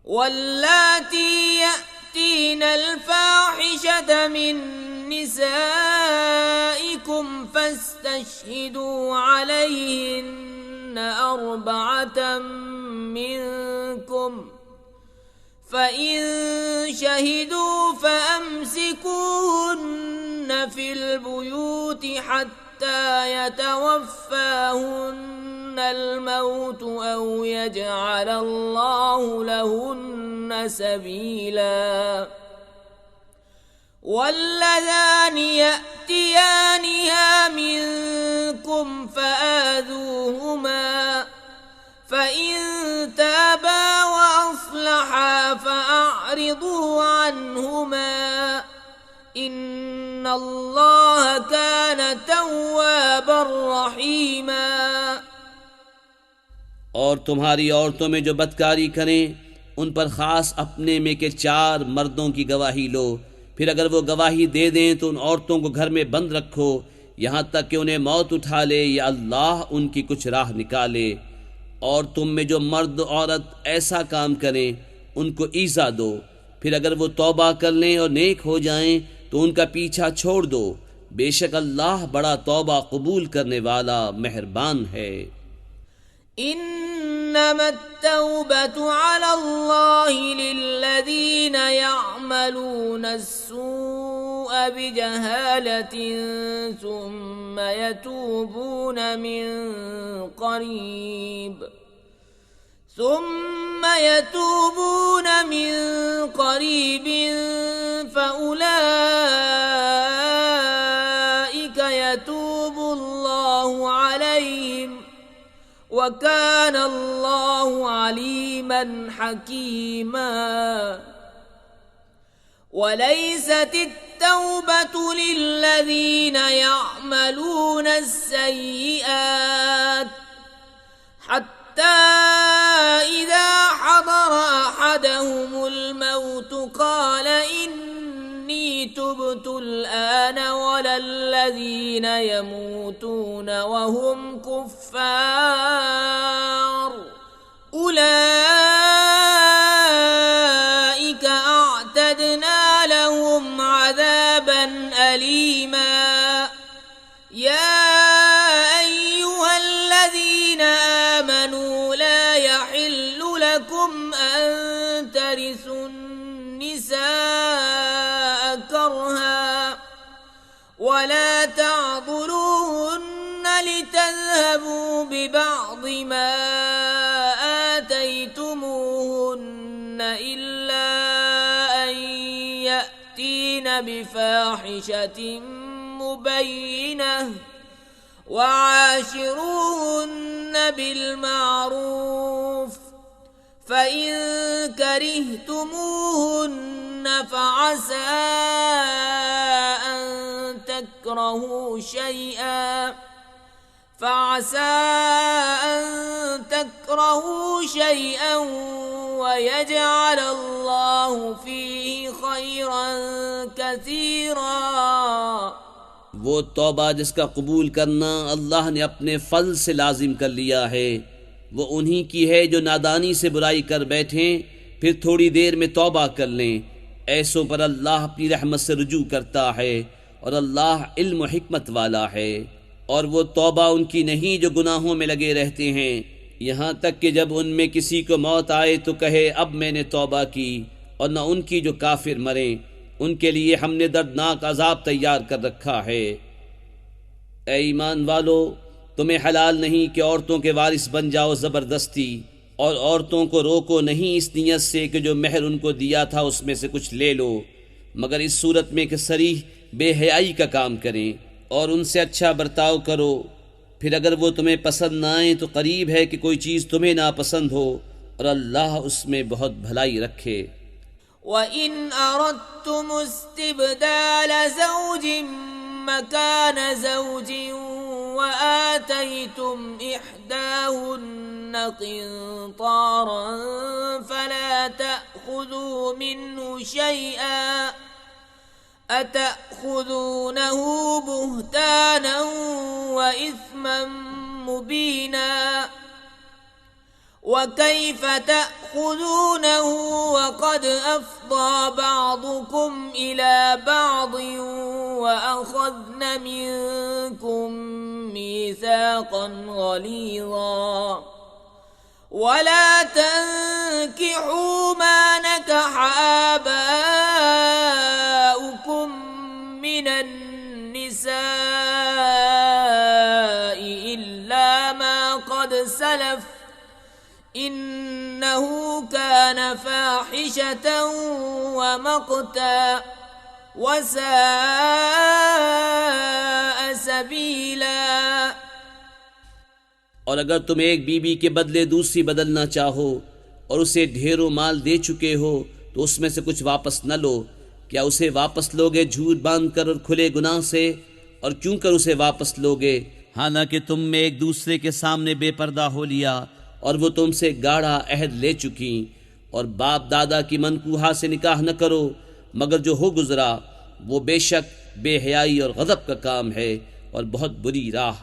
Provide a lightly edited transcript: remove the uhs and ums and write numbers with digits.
واللاتي يأتين الفاحشة من نسائكم فاستشهدوا عليهن أربعة منكم، فإن شهدوا فأمسكوهن في البيوت حتى يتوفاهن الموت أو يجعل الله لهن سبيلا. واللذان يأتيانها منكم فآذوهما، فإن تابا وأصلحا فأعرضوا عنهما، إن الله كان توابا رحيما۔ और तुम्हारी औरतों में जो बदकारी करें उन पर ख़ास अपने में के 4 मर्दों की गवाही लो। फिर अगर वो गवाही दे दें तो उन औरतों को घर में बंद रखो यहाँ तक कि उन्हें मौत उठा ले या अल्लाह उनकी कुछ राह निकाले। और तुम में जो मर्द औरत ऐसा काम करें उनको ईज़ा दो। फिर अगर वो तौबा कर लें और नेक हो जाएं तो उनका पीछा छोड़ दो। बेशक अल्लाह बड़ा तौबा कबूल करने वाला मेहरबान है। إنما التوبة على الله للذين يعملون السوء بجهالة ثم يتوبون من قريب فأولئك يتوب الله عليهم، وكان الله عليما حكيما۔ وليست التوبة للذين يعملون السيئات حتى إذا حضر أحدهم الموت قال إني تبت الآن، ولا الذين يموتون وهم كفار أولئك أعتدنا لهم عذابا أليما۔ يا أيها الذين آمنوا لا يحل لكم أن ترثوا النساء كرها ولا تعضلوهن لتذهبوا ببعض ما آتيتموهن إلا أن يأتين بفاحشة مبينة، وعاشروهن بالمعروف، فإن كرهتموهن فعسى أن تكرهوا شيئا ويجعل الله فيه خيرا كثيرا۔ वो तौबा जिसका कबूल करना अल्लाह ने अपने फल से लाजिम कर लिया है वो उन्हीं की है जो नादानी से बुराई कर बैठें फिर थोड़ी देर में तौबा कर लें। ऐसों पर अल्लाह अपनी रहमत से रुजू करता है और अल्लाह इल्म व हिकमत वाला है। और वो तौबा उनकी नहीं जो गुनाहों में लगे रहते हैं यहाँ तक कि जब उनमें किसी को मौत आए तो कहे अब मैंने तौबा की, और न उनकी जो काफिर मरें उनके लिए हमने दर्दनाक अजाब तैयार कर रखा है। ऐ ईमान वालो, तुम्हें हलाल नहीं कि औरतों के वारिस बन जाओ ज़बरदस्ती, और औरतों को रोको नहीं इस नियत से कि जो महर उनको दिया था उसमें से कुछ ले लो, मगर इस सूरत में कि सरीह बेहयाई का काम करें और उनसे अच्छा बर्ताव करो। फिर अगर वो तुम्हें पसंद ना आए तो करीब है कि कोई चीज़ तुम्हें नापसंद हो, और अल्लाह उसमें बहुत भलाई रखे। وَإِنْ أَرَدْتُمُ اسْتِبْدَالَ زَوْجٍ مَكَانَ زَوْجٍ وَآتَيْتُمْ إِحْدَاهُنَّ قِنطَارًا فَلَا تَأْخُذُوا مِنْهُ شَيْئًا أَتَأْخُذُونَهُ بُهْتَانًا وَإِثْمًا مُبِينًا وَكَيْفَ تَأْخُذُونَهُ تأخذونه وقد أفضى بعضكم إلى بعض وأخذن منكم ميثاقا غليظا ولا تنكحوا ما نكح آباؤكم من النساء إلا ما قد سلف إنه كان فاحشة ومقتا وساء سبيلا और अगर तुम एक बीबी के बदले दूसरी बदलना चाहो और उसे ढेरों माल दे चुके हो तो उसमें से कुछ वापस न लो। क्या उसे वापस लोगे झूठ बांधकर और खुले गुनाह से? और क्यों कर उसे वापस लोगे हालांकि तुम में एक दूसरे के सामने बेपर्दा हो लिया और वो तुमसे गाढ़ा अहद ले चुकी। और बाप दादा की मनकूहा से निकाह न करो मगर जो हो गुजरा, वो बेशक बेहयाई और गज़ब का काम है और बहुत बुरी राह।